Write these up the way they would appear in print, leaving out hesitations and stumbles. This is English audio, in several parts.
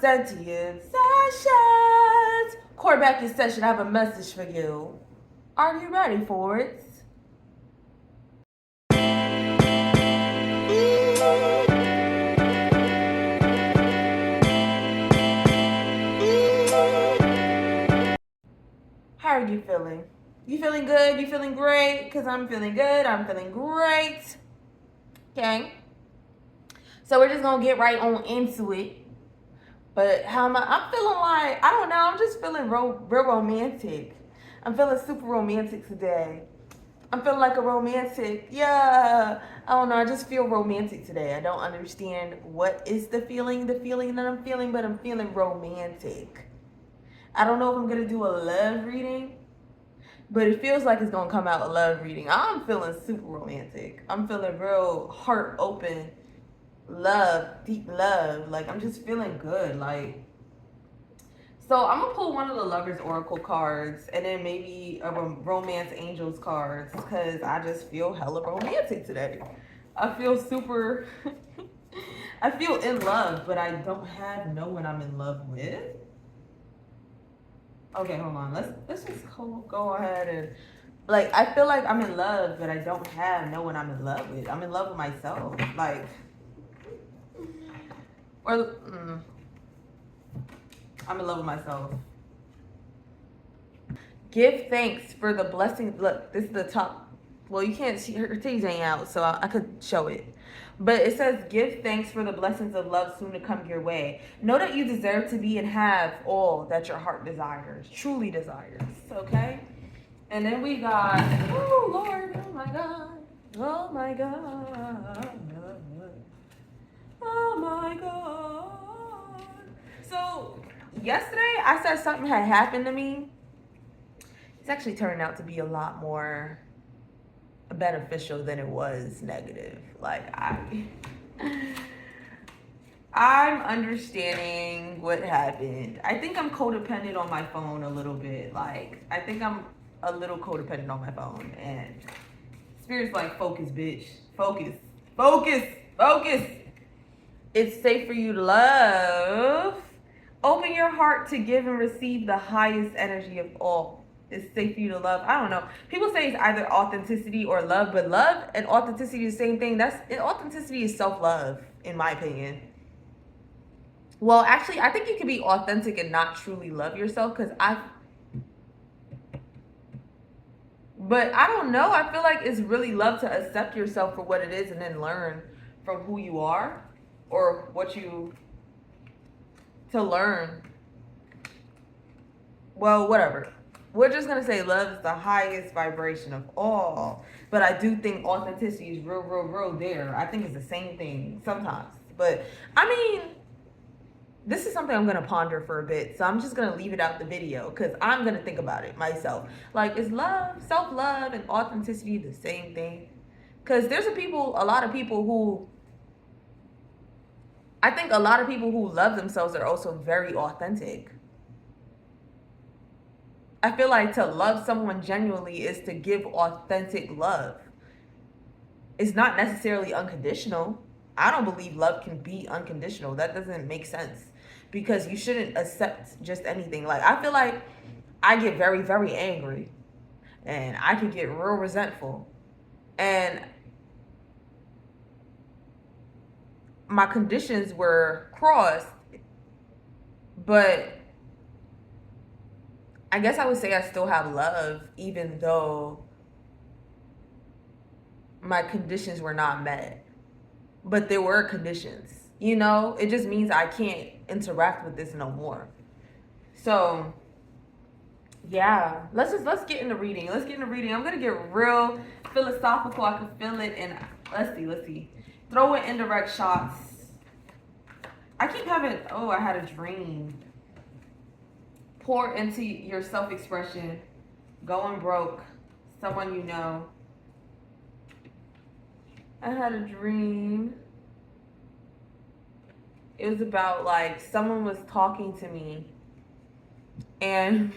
Sensitive Sessions. Quarterback in session. I have a message for you. Are you ready for it? How are you feeling? You feeling good? You feeling great? Because I'm feeling good. I'm feeling great. Okay. So we're just going to get right on into it. But how am I? I'm feeling like, I don't know. I'm just feeling real romantic. I'm feeling super romantic today. I'm feeling like a romantic. Yeah. I don't know. I just feel romantic today. I don't understand what is the feeling that I'm feeling, but I'm feeling romantic. I don't know if I'm going to do a love reading, but it feels like it's going to come out a love reading. I'm feeling super romantic. I'm feeling real heart open love, deep love. Like, I'm just feeling good. Like, so I'm gonna pull one of the Lovers Oracle cards and then maybe a Romance Angels cards because I just feel hella romantic today. I feel super. I feel in love, but I don't have no one I'm in love with. Okay, hold on. Let's just go ahead and, like, I feel like I'm in love, but I don't have no one I'm in love with. I'm in love with myself, like, or I'm in love with myself. Give thanks for the blessing. Look, this is the top. Well, you can't see her titties ain't out, so I could show it. But it says, give thanks for the blessings of love soon to come your way. Know that you deserve to be and have all that your heart desires, truly desires. Okay? And then we got, oh, Lord, oh my God. Oh my God. Oh my God. So, yesterday I said something had happened to me. It's actually turned out to be a lot more beneficial than it was negative. Like, I'm understanding what happened. I think I'm codependent on my phone a little bit. Like, I think I'm a little codependent on my phone. And Spirit's like, focus, bitch. Focus. Focus. Focus. It's safe for you to love. Open your heart to give and receive the highest energy of all. It's safe for you to love. I don't know. People say it's either authenticity or love, but love and authenticity is the same thing. Authenticity is self-love, in my opinion. Well, actually, I think you can be authentic and not truly love yourself, but I don't know. I feel like it's really love to accept yourself for what it is and then learn from who you are or to learn. Well, whatever. We're just gonna say love is the highest vibration of all. But I do think authenticity is real there. I think it's the same thing sometimes. But I mean, this is something I'm gonna ponder for a bit. So I'm just gonna leave it out the video because I'm gonna think about it myself. Like, is love, self-love, and authenticity the same thing? Because there's a lot of people who, I think a lot of people who love themselves are also very authentic. I feel like to love someone genuinely is to give authentic love. It's not necessarily unconditional. I don't believe love can be unconditional. That doesn't make sense because you shouldn't accept just anything. Like, I feel like I get very angry and I can get real resentful. And my conditions were crossed, but I guess I would say I still have love even though my conditions were not met. But there were conditions, you know? It just means I can't interact with this no more. So, yeah, let's get into reading. Let's get into reading. I'm gonna get real philosophical. I can feel it, and let's see. Throw in indirect shots. I keep having, oh, I had a dream. Pour into your self-expression. Going broke. Someone you know. I had a dream. It was about, like, someone was talking to me and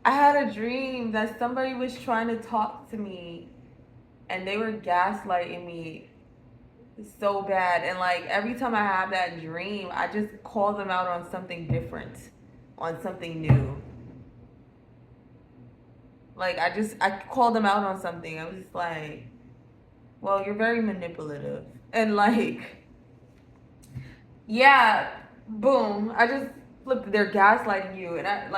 I had a dream that somebody was trying to talk to me and they were gaslighting me so bad. And like every time I have that dream, I just call them out on something different, on something new. Like I called them out on something. I was just like, well, you're very manipulative. And like, yeah, boom. I just flipped, they're gaslighting you. And I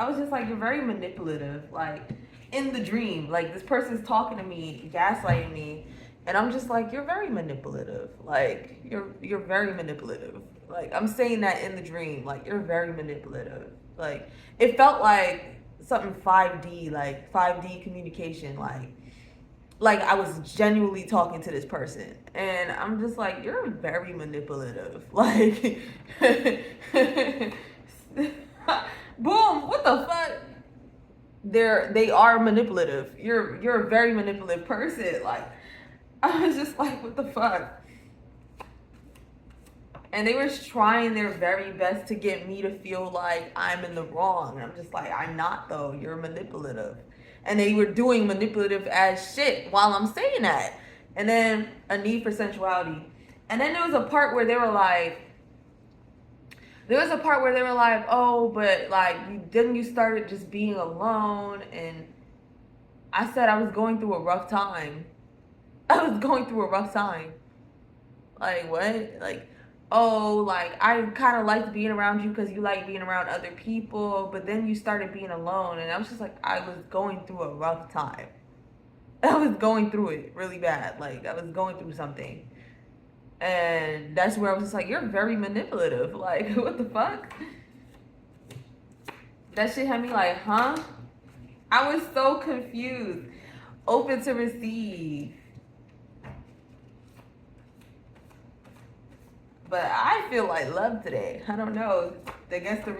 was just like, you're very manipulative. Like in the dream, like this person's talking to me, gaslighting me. And I'm just like, you're very manipulative. Like you're very manipulative. Like I'm saying that in the dream. Like you're very manipulative. Like it felt like something 5D, like 5D communication, like I was genuinely talking to this person. And I'm just like, you're very manipulative. Like boom, what the fuck? They are manipulative. You're a very manipulative person. Like I was just like, what the fuck? And they were trying their very best to get me to feel like I'm in the wrong. I'm just like, I'm not though. You're manipulative. And they were doing manipulative as shit while I'm saying that. And then a need for sensuality. And then there was a part where they were like, oh, but like, you started just being alone. And I said I was going through a rough time. I was going through a rough time. Like, what? Like, oh, like, I kind of liked being around you because you like being around other people, but then you started being alone. And I was just like, I was going through a rough time. I was going through it really bad. Like, I was going through something. And that's where I was just like, you're very manipulative. Like, what the fuck? That shit had me like, huh? I was so confused. Open to receive. But I feel like love today. I don't know. I guess this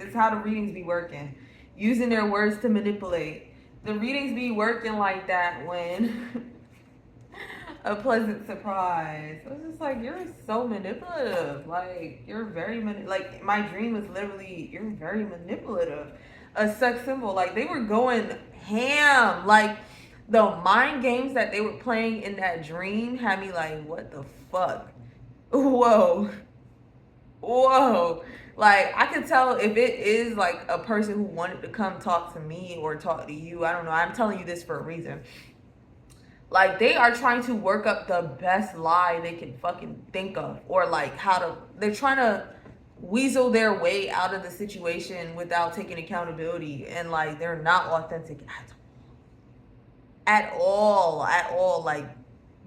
is how the readings be working. Using their words to manipulate. The readings be working like that when a pleasant surprise. I was just like, you're so manipulative. Like, you're very like my dream was literally, you're very manipulative. A sex symbol. Like they were going ham. Like the mind games that they were playing in that dream had me like, what the fuck? Whoa. Whoa. Like I could tell if it is like a person who wanted to come talk to me or talk to you. I don't know. I'm telling you this for a reason. Like they are trying to work up the best lie they can fucking think of, or like they're trying to weasel their way out of the situation without taking accountability, and like they're not authentic at all. Like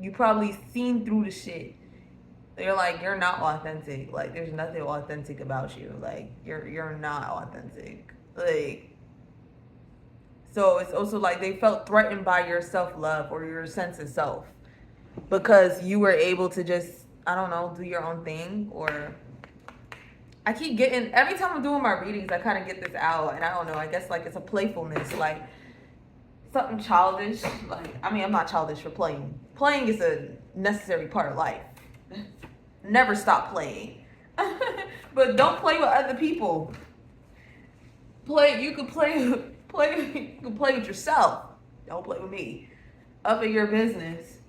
you probably seen through the shit. They're like, you're not authentic. Like there's nothing authentic about you. Like you're not authentic. Like so it's also like they felt threatened by your self-love or your sense of self because you were able to just, I don't know, do your own thing. Or I keep getting, every time I'm doing my readings, I kind of get this out, and I don't know, I guess like it's a playfulness, like something childish. Like, I mean, I'm not childish for playing. Playing is a necessary part of life. Never stop playing. But don't play with other people. You can play with yourself. Don't play with me. Up in your business.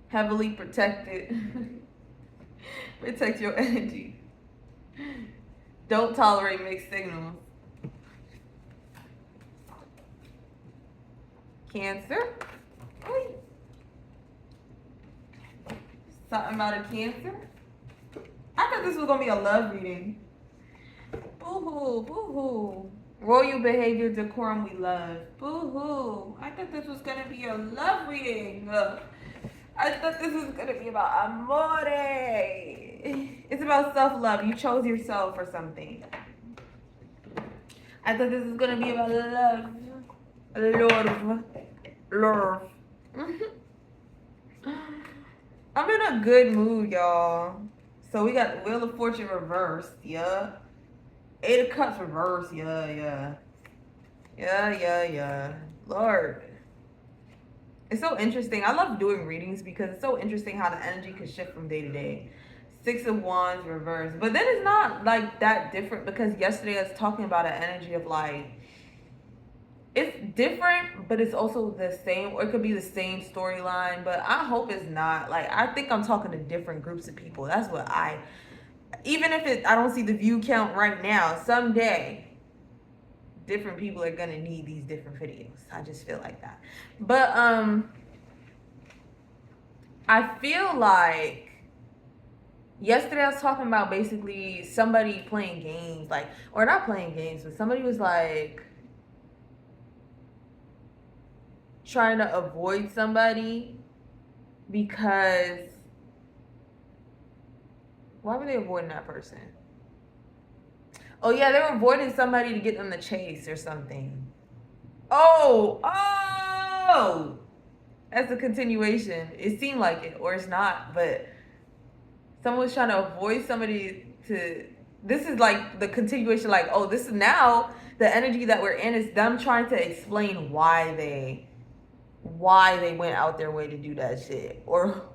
Heavily protected. Protect your energy. Don't tolerate mixed signals. Cancer. Oy. Something about a Cancer. I thought this was gonna be a love reading. Boo-hoo, boo-hoo. Royal behavior, decorum, we love. Boo-hoo. I thought this was gonna be a love reading. I thought this was gonna be about amore. It's about self-love. You chose yourself for something. I thought this was gonna be about love. Love. I'm in a good mood, y'all. So we got the Wheel of Fortune reversed, yeah. 8 of Cups reversed, yeah. Lord. It's so interesting. I love doing readings because it's so interesting how the energy can shift from day to day. 6 of Wands reversed. But then it's not like that different because yesterday I was talking about an energy of like it's different, but it's also the same, or it could be the same storyline. But I hope it's not. Like, I think I'm talking to different groups of people. That's what even if I don't see the view count right now, someday different people are gonna need these different videos. I just feel like that. But I feel like yesterday I was talking about basically somebody playing games, like, or not playing games, but somebody was like trying to avoid somebody because why were they avoiding that person? Oh yeah, they were avoiding somebody to get them to chase or something. Oh, that's a continuation. It seemed like it, or it's not, but someone was trying to avoid somebody to. This is like the continuation, like, oh, this is now the energy that we're in is them trying to explain why they went out their way to do that shit, or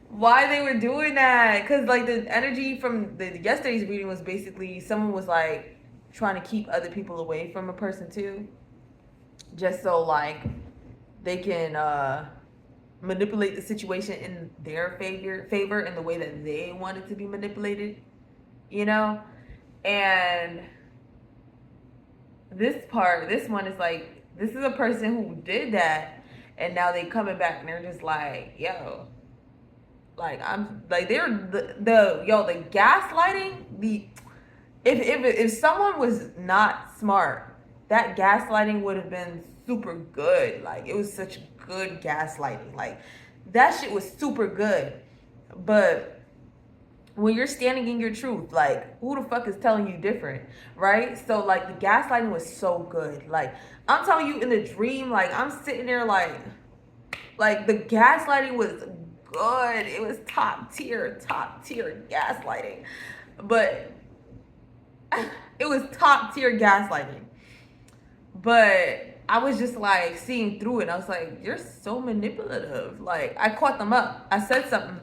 why they were doing that. Because like the energy from the yesterday's reading was basically someone was like trying to keep other people away from a person too, just so like they can manipulate the situation in their favor in the way that they want it to be manipulated, you know. And this one is like, this is a person who did that, and now they coming back and they're just like, yo, like, I'm like, they're the gaslighting. If someone was not smart, that gaslighting would have been super good. Like, it was such good gaslighting. Like, that shit was super good. But when you're standing in your truth, like, who the fuck is telling you different, right? So like the gaslighting was so good. Like, I'm telling you, in the dream, like, I'm sitting there like the gaslighting was good. It was top tier gaslighting. But it was top tier gaslighting. But I was just like seeing through it. I was like, you're so manipulative. Like, I caught them up. I said something.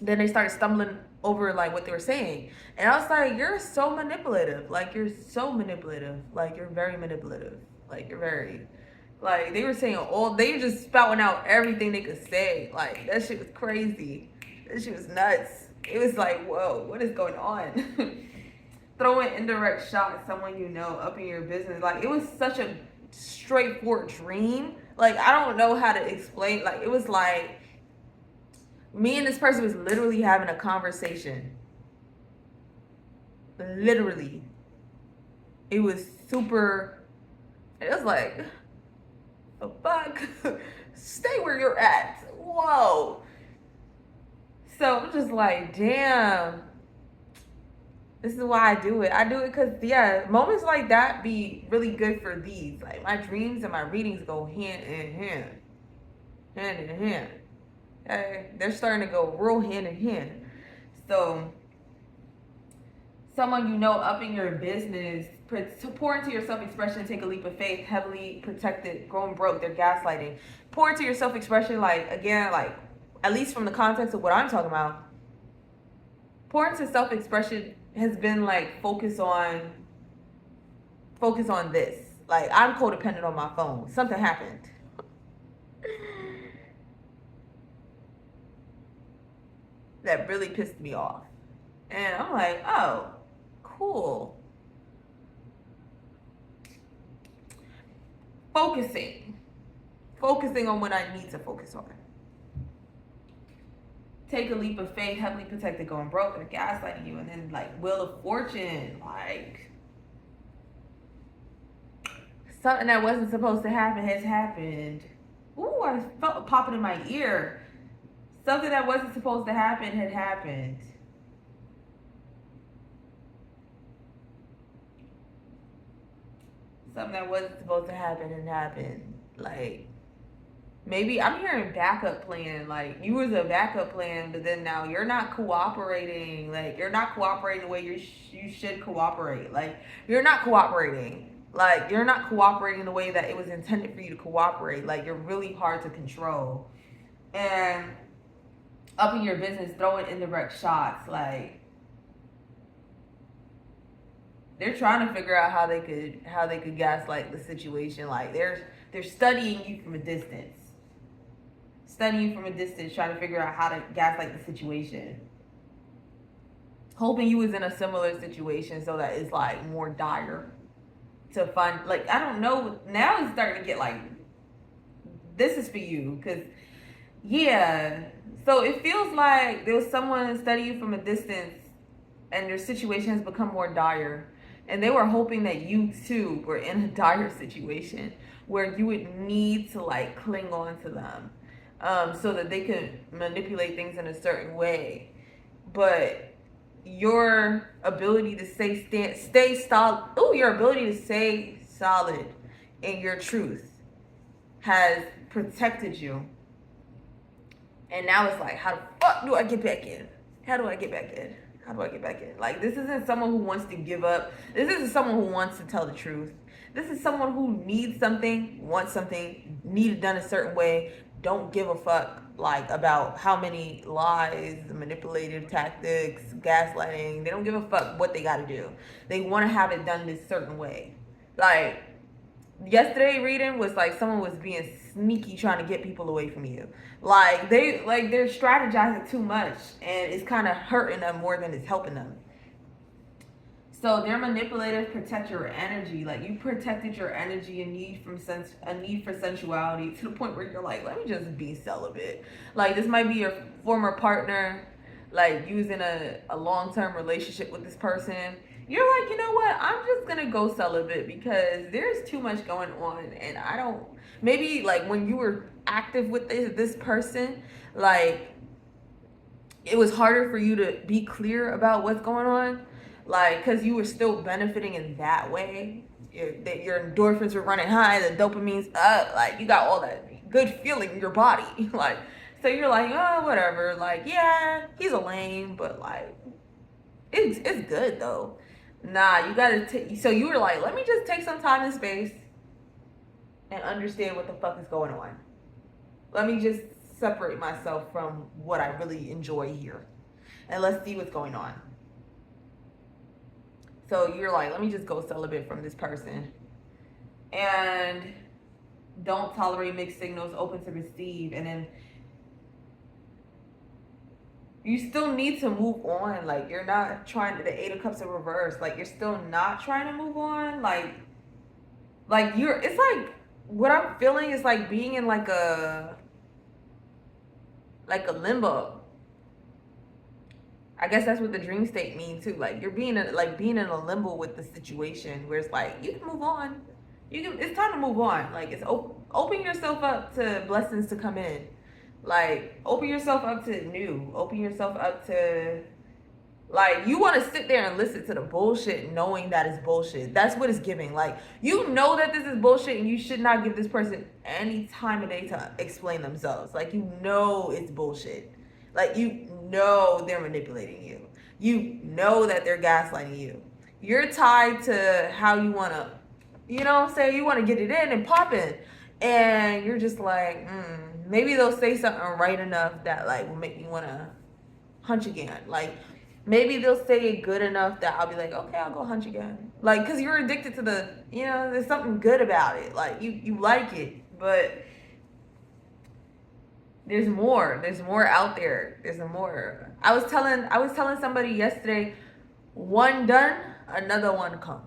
Then they started stumbling over like what they were saying. And I was like, you're so manipulative. Like, you're so manipulative. Like, you're very manipulative. Like, you're very, like, they were saying they were just spouting out everything they could say. Like, that shit was crazy. That shit was nuts. It was like, whoa, what is going on? Throwing indirect shots at someone you know up in your business. Like, it was such a straightforward dream. Like, I don't know how to explain. Like, it was like me and this person was literally having a conversation. Literally. It was super. It was like, the fuck? Stay where you're at. Whoa. So I'm just like, damn. This is why I do it. I do it because, yeah, moments like that be really good for these. Like, my dreams and my readings go hand in hand. Hand in hand. Okay? They're starting to go real hand in hand. So, someone you know up in your business, pour into your self-expression, take a leap of faith, heavily protected, going broke, they're gaslighting. Pour into your self-expression, like, again, like, at least from the context of what I'm talking about, pour into self-expression has been like focus on this. Like, I'm codependent on my phone. Something happened. That really pissed me off. And I'm like, oh, cool. Focusing on what I need to focus on. Take a leap of faith, heavily protected, going broke, they're gaslighting you, and then like Wheel of Fortune, like something that wasn't supposed to happen has happened. Ooh, I felt it popping in my ear. Something that wasn't supposed to happen had happened. Something that wasn't supposed to happen had happened. Like, maybe I'm hearing backup plan. Like, you was a backup plan, but then now you're not cooperating. Like, you're not cooperating the way you should cooperate. Like, you're not cooperating. Like, you're not cooperating the way that it was intended for you to cooperate. Like, you're really hard to control. And up in your business, throwing indirect shots. Like, They're trying to figure out how they could gaslight the situation. Like they're studying you from a distance. Studying from a distance, trying to figure out how to gaslight the situation. Hoping you was in a similar situation so that it's like more dire. To find, like, I don't know. Now it's starting to get like, this is for you. Because, yeah. So it feels like there was someone studying you from a distance and their situation has become more dire. And they were hoping that you too were in a dire situation where you would need to like cling on to them, so that they could manipulate things in a certain way. But your ability to stay solid. Oh, your ability to stay solid in your truth has protected you. And now it's like, how the fuck do I get back in? How do I get back in? How do I get back in? Like, this isn't someone who wants to give up. This isn't someone who wants to tell the truth. This is someone who needs something, wants something, need it done a certain way, don't give a fuck like about how many lies, manipulative tactics, gaslighting. They don't give a fuck what they gotta do. They want to have it done this certain way. Like, yesterday reading was like someone was being sneaky trying to get people away from you. Like they're strategizing too much and it's kind of hurting them more than it's helping them. So their manipulative protect your energy. Like, you protected your energy and need for sensuality to the point where you're like, let me just be celibate. Like, this might be your former partner, like you was in a long-term relationship with this person. You're like, you know what? I'm just gonna go celibate because there's too much going on, and I don't. Maybe like when you were active with this person, like it was harder for you to be clear about what's going on. Like, because you were still benefiting in that way. Your endorphins were running high, the dopamine's up, like, you got all that good feeling in your body. Like, so you're like, oh, whatever. Like, yeah, he's a lame, but, like, it's good, though. Nah, you gotta take... So you were like, let me just take some time and space and understand what the fuck is going on. Let me just separate myself from what I really enjoy here. And let's see what's going on. So you're like, let me just go celibate from this person. And don't tolerate mixed signals, open to receive. And then you still need to move on. Like, you're not trying to, the Eight of Cups in reverse. Like, you're still not trying to move on. Like it's like, what I'm feeling is like being in like a limbo. I guess that's what the dream state means too. Like, you're being in a limbo with the situation where it's like, you can move on. It's time to move on. Like, it's open yourself up to blessings to come in. Like, open yourself up to new. Open yourself up to, like, you want to sit there and listen to the bullshit knowing that it's bullshit. That's what it's giving. Like, you know that this is bullshit and you should not give this person any time of day to explain themselves. Like, you know it's bullshit. Like, you know they're manipulating you. You know that they're gaslighting you. You're tied to how you want to, you know what I'm saying? You want to get it in and pop in. And you're just like, maybe they'll say something right enough that, like, will make me want to hunch again. Like, maybe they'll say it good enough that I'll be like, okay, I'll go hunch again. Like, because you're addicted to the, you know, there's something good about it. Like, you like it. But there's more out there. There's more. I was telling somebody yesterday, one done, another one come.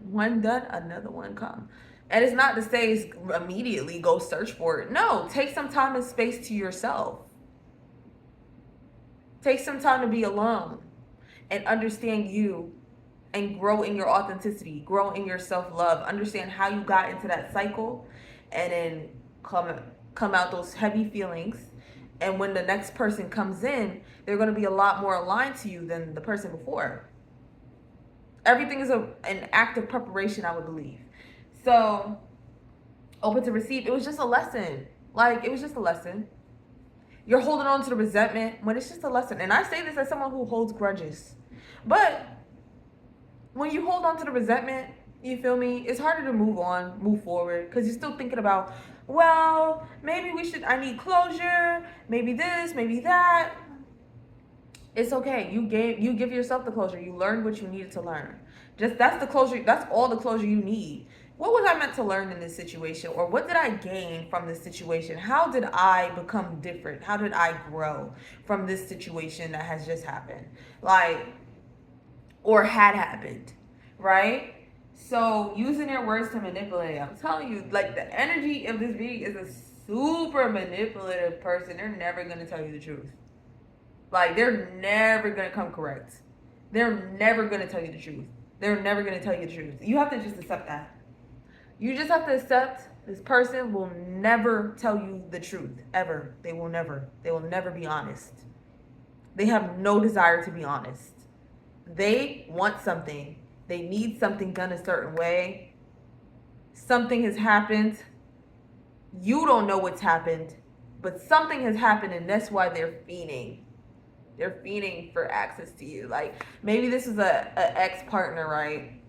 One done, another one come. And it's not to say immediately go search for it. No, take some time and space to yourself. Take some time to be alone and understand you and grow in your authenticity, grow in your self-love, understand how you got into that cycle, and then come out those heavy feelings. And when the next person comes in, they're going to be a lot more aligned to you than the person before. Everything is an act of preparation, I would believe. So, open to receive. It was just a lesson. Like, it was just a lesson. You're holding on to the resentment when it's just a lesson. And I say this as someone who holds grudges. But when you hold on to the resentment, you feel me? It's harder to move on, move forward, because you're still thinking about, well, maybe I need closure, maybe this, maybe that. It's okay. You give yourself the closure. You learned what you needed to learn. Just that's the closure. That's all the closure you need. What was I meant to learn in this situation? Or what did I gain from this situation? How did I become different? How did I grow from this situation that has just happened? Like, or had happened, right? So using their words to manipulate, I'm telling you, like the energy of this being is a super manipulative person. They're never gonna tell you the truth. Like they're never gonna come correct. They're never gonna tell you the truth. They're never gonna tell you the truth. You have to just accept that. You just have to accept this person will never tell you the truth ever. They will never. They will never be honest. They have no desire to be honest. They want something. They need something done a certain way. Something has happened. You don't know what's happened, but something has happened, and that's why they're fiending. They're fiending for access to you. Like maybe this is a ex-partner, right?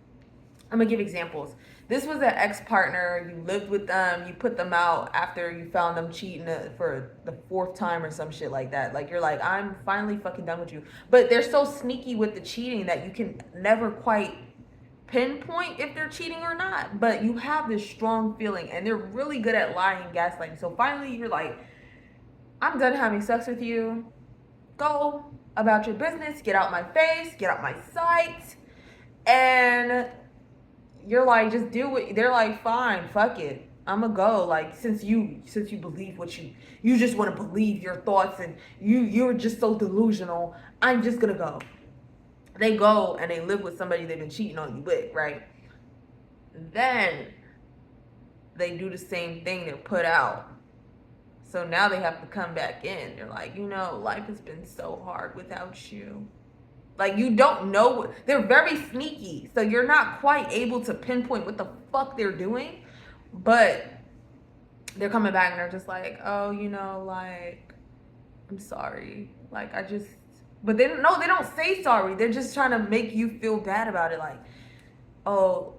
I'm gonna give examples. This was an ex-partner. You lived with them. You put them out after you found them cheating for the 4th time or some shit like that. Like you're like, I'm finally fucking done with you. But they're so sneaky with the cheating that you can never quite pinpoint if they're cheating or not. But you have this strong feeling, and they're really good at lying, gaslighting. So finally, you're like, I'm done having sex with you. Go about your business. Get out my face. Get out my sight. And you're like, just do it. They're like, fine, fuck it, I'ma go. Like since you believe what you just want to believe your thoughts, and you're just so delusional, I'm just gonna go. They go and they live with somebody they've been cheating on you with, right? Then they do the same thing. They're put out. So now they have to come back in. They're like, life has been so hard without you. Like you don't know. They're very sneaky. So you're not quite able to pinpoint what the fuck they're doing. But they're coming back and they're just like, oh, like, I'm sorry. Like but they don't say sorry. They're just trying to make you feel bad about it. Like, oh,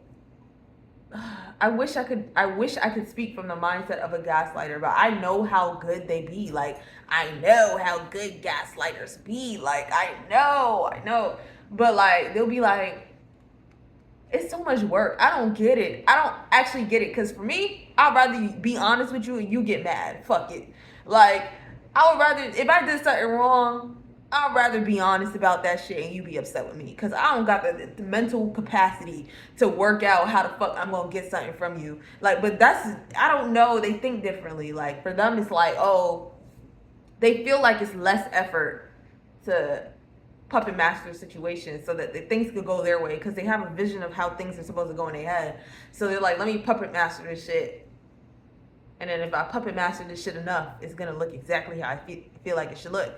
I wish I could speak from the mindset of a gaslighter, but I know how good they be. Like, I know how good gaslighters be. Like, I know. But like, they'll be like, it's so much work. I don't get it. I don't actually get it. Because for me, I'd rather be honest with you and you get mad. Fuck it. Like, I would rather, if I did something wrong, I'd rather be honest about that shit and you be upset with me. Because I don't got the mental capacity to work out how the fuck I'm going to get something from you. Like, but I don't know. They think differently. Like, for them, it's like, oh, they feel like it's less effort to puppet master situation so that things could go their way, because they have a vision of how things are supposed to go in their head. So they're like, let me puppet master this shit, and then if I puppet master this shit enough, it's gonna look exactly how I feel like it should look.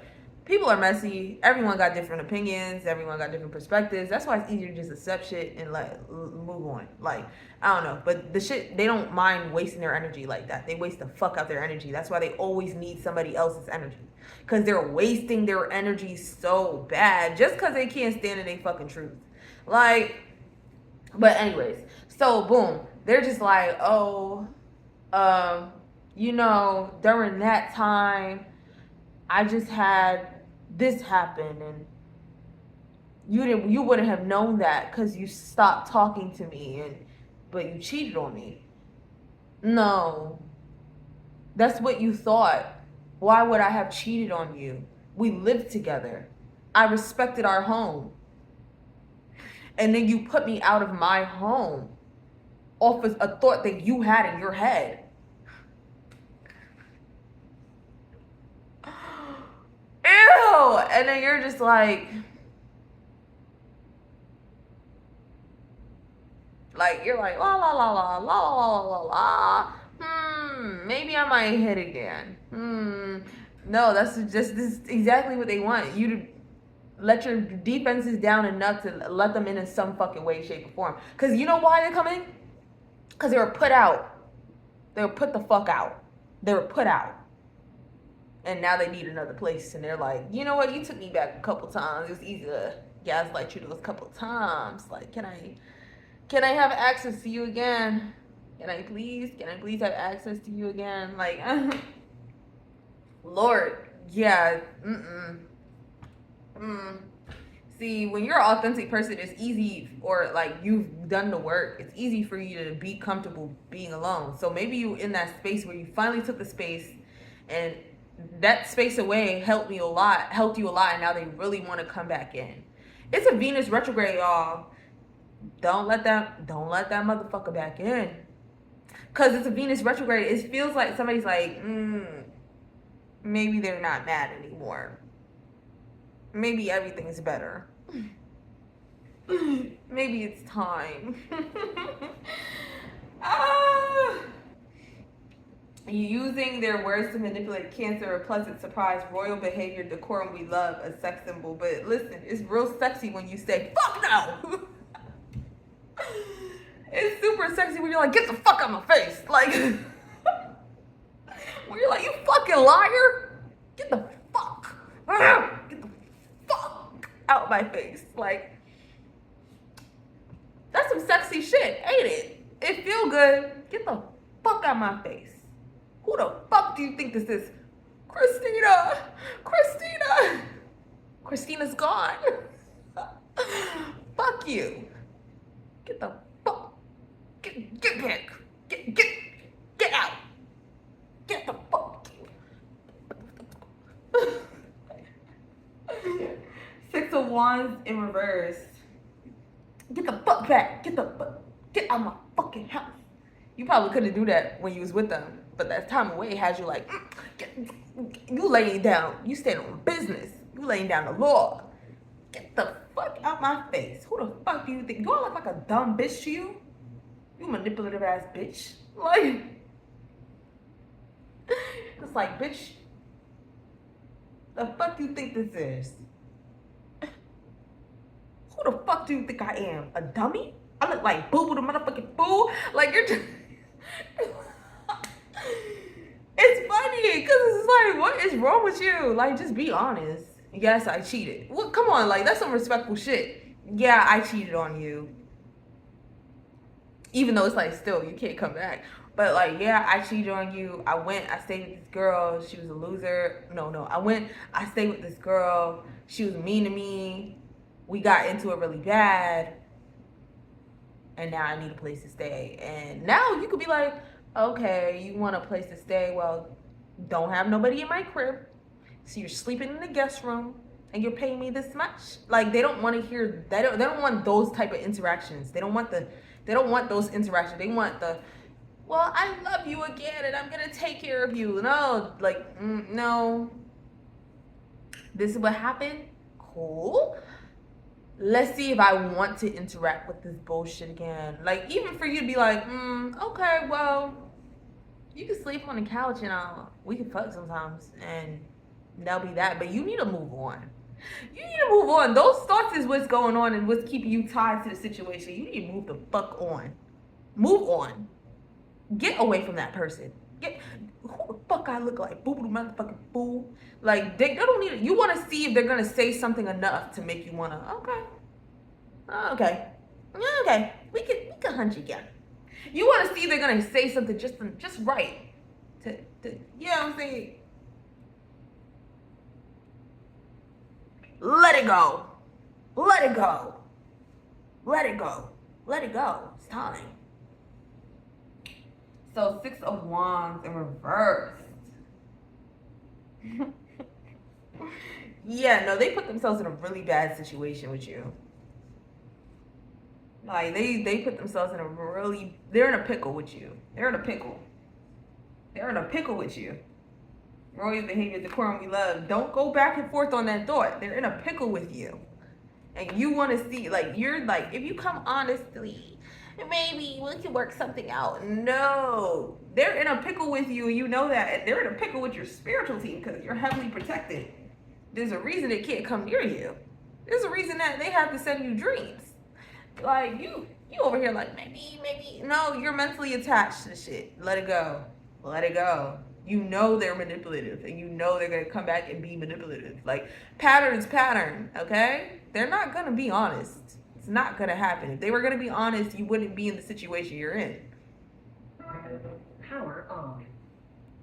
People are messy. Everyone got different opinions. Everyone got different perspectives. That's why it's easier to just accept shit and move on. Like, I don't know. But the shit, they don't mind wasting their energy like that. They waste the fuck out their energy. That's why they always need somebody else's energy. Because they're wasting their energy so bad just because they can't stand in their fucking truth. Like, but anyways. So, boom. They're just like, oh, during that time, I just had this happen, and you wouldn't have known that because you stopped talking to me, but you cheated on me. No, that's what you thought. Why would I have cheated on you? We lived together. I respected our home, and then you put me out of my home off of a thought that you had in your head. Ew! And then you're just like you're like, la la la la la la la la. Maybe I might hit again. No, that's just this exactly what they want. You to let your defenses down enough to let them in some fucking way, shape, or form. Because you know why they're coming? Because they were put out. They were put the fuck out. They were put out. And now they need another place. And they're like, you know what? You took me back a couple times. It was easy to gaslight you those couple times. Like, can I have access to you again? Can I please have access to you again? Like, Lord, yeah, See, when you're an authentic person, it's easy, or like you've done the work, it's easy for you to be comfortable being alone. So maybe you in that space where you finally took the space, and that space away helped you a lot, and now they really want to come back in. It's a Venus retrograde, y'all. Don't let that motherfucker back in. Cause it's a Venus retrograde. It feels like somebody's like, maybe they're not mad anymore. Maybe everything's better. Maybe it's time. Using their words to manipulate Cancer, a pleasant surprise, royal behavior, decorum, we love, a sex symbol. But listen, it's real sexy when you say, fuck no! It's super sexy when you're like, get the fuck out of my face. Like, when you're like, you fucking liar. Get the fuck out of my face. Like, that's some sexy shit, ain't it? It feel good. Get the fuck out of my face. Who the fuck do you think this is? Christina's gone. Fuck you. Get the fuck. Get back. Get out. Get the fuck. Six of Wands in reverse. Get the fuck back. Get out of my fucking house. You probably couldn't do that when you was with them, but that time away has you like, you laying down. You stand on business. You laying down the law. Get the fuck out my face. Who the fuck do you think? Do I look like a dumb bitch to you? You manipulative ass bitch. Like, it's like, bitch, the fuck you think this is? Who the fuck do you think I am? A dummy? I look like Boo Boo the motherfucking fool? Like, you're just... It's funny, because it's like, what is wrong with you? Like, just be honest. Yes, I cheated. Well, come on, like, that's some respectful shit. Yeah, I cheated on you. Even though it's like, still, you can't come back. But like, yeah, I cheated on you. I stayed with this girl. She was a loser. No. I stayed with this girl. She was mean to me. We got into it really bad. And now I need a place to stay. And now you could be like, okay, you want a place to stay? Well, don't have nobody in my crib. So you're sleeping in the guest room and you're paying me this much. Like, they don't want to hear, they don't want those type of interactions. They don't want those interactions. They want the, well, I love you again and I'm gonna take care of you. No, like, no. This is what happened. Cool. Let's see if I want to interact with this bullshit again. Like, even for you to be like, okay, well, you can sleep on the couch and we can fuck sometimes and that'll be that. But you need to move on. You need to move on. Those thoughts is what's going on and what's keeping you tied to the situation. You need to move the fuck on. Move on. Get away from that person. Who the fuck I look like? Boo boo motherfucking fool. Like, they don't need it. You want to see if they're going to say something enough to make you want to, okay. We can hunt you again. You want to see if they're going to say something just right. You know what I'm saying? Let it go. Let it go. Let it go. Let it go. It's time. So, Six of Wands in reverse. Yeah, no, they put themselves in a really bad situation with you. Like, they put themselves in a really, they're in a pickle with you. They're in a pickle. They're in a pickle with you. Royal behavior, decorum, we love. Don't go back and forth on that thought. They're in a pickle with you. And you want to see, like, you're like, if you come honestly, maybe we can work something out. No. They're in a pickle with you, and you know that. And they're in a pickle with your spiritual team because you're heavily protected. There's a reason they can't come near you. There's a reason that they have to send you dreams. Like, you over here like, maybe. No, you're mentally attached to shit. Let it go. Let it go. You know they're manipulative, and you know they're going to come back and be manipulative. Like, pattern's pattern, okay? They're not going to be honest. It's not going to happen. If they were going to be honest, you wouldn't be in the situation you're in. Power off.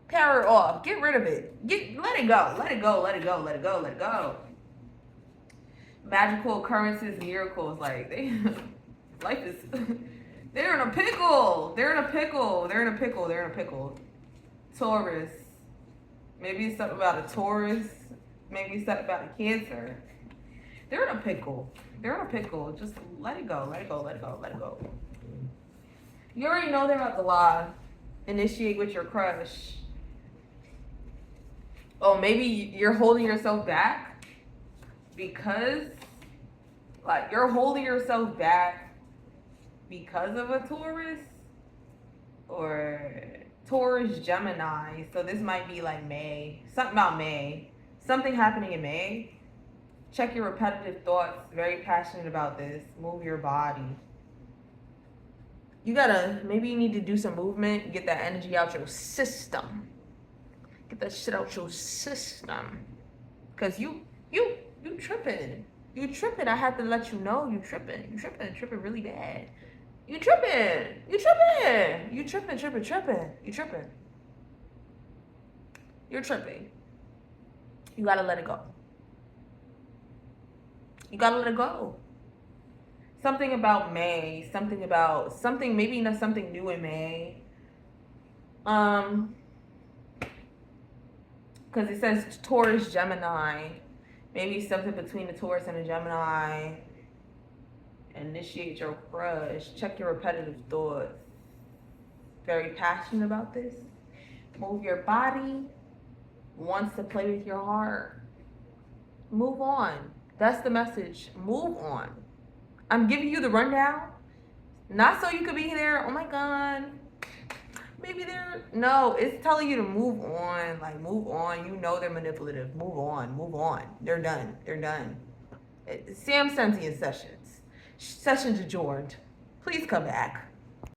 Power off. Get rid of it. Let it go. Let it go. Let it go. Let it go. Let it go. magical occurrences, miracles. Like life is. They're in a pickle. They're in a pickle. They're in a pickle. They're in a pickle. Taurus. Maybe it's something about a Taurus. Maybe it's something about a Cancer. They're in a pickle. They're in a pickle. Just let it go. Let it go. Let it go. Let it go. You already know they're about to lie. Initiate with your crush. Oh, maybe you're holding yourself back because, like, you're holding yourself back because of a Taurus or Taurus Gemini. So this might be like May. Something about May. Something happening in May. Check your repetitive thoughts. Very passionate about this. Move your body. Maybe you need to do some movement. Get that energy out your system. Get that shit out your system. Cause you tripping. You tripping. I have to let you know you tripping. You tripping really bad. You tripping. You tripping. You tripping. You tripping. You're tripping. You gotta let it go. You gotta let it go. Something about May. Maybe not something new in May. Because it says Taurus Gemini. Maybe something between the Taurus and the Gemini. Initiate your crush. Check your repetitive thoughts. Very passionate about this. Move your body. Wants to play with your heart. Move on. That's the message. Move on. I'm giving you the rundown. Not so you could be there. Oh my God. Maybe they're. No, it's telling you to move on. Like, move on. You know they're manipulative. Move on. Move on. They're done. They're done. Sam Sensi in Sessions. Sessions adjourned. Please come back.